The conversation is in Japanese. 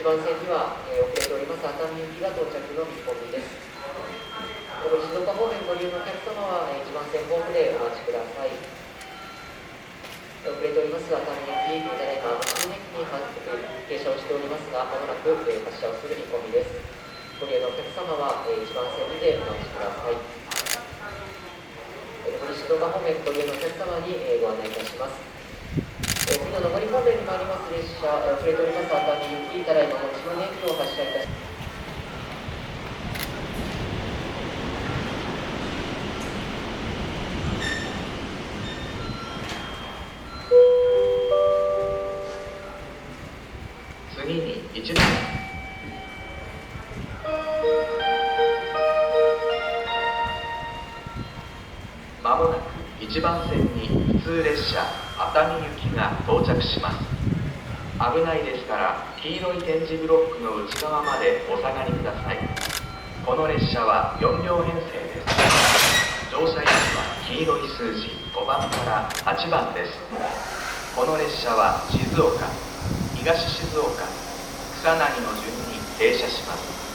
番線には、遅れております熱海行きが到着の見込みです。静岡方面ご利用のお客様は、1番線ホームでお待ちください。遅れております熱海行き、ただいま新駅に停車をしておりますが、まもなく発車をする見込みです。ご利用のお客様は、1番線にてお待ちください。静岡方面ご利用のお客様に、ご案内いたします。次の上り方面に参ります列車、遅れております熱海行き、ただいま持島の駅を発車いたします。次に1番まもなく1番線に普通列車熱海行きが到着します。危ないですから黄色い点字ブロックの内側までお下がりください。この列車は4両編成です。乗車位置は黄色い数字5番から8番です。この列車は静岡、東静岡、草薙の順に停車します。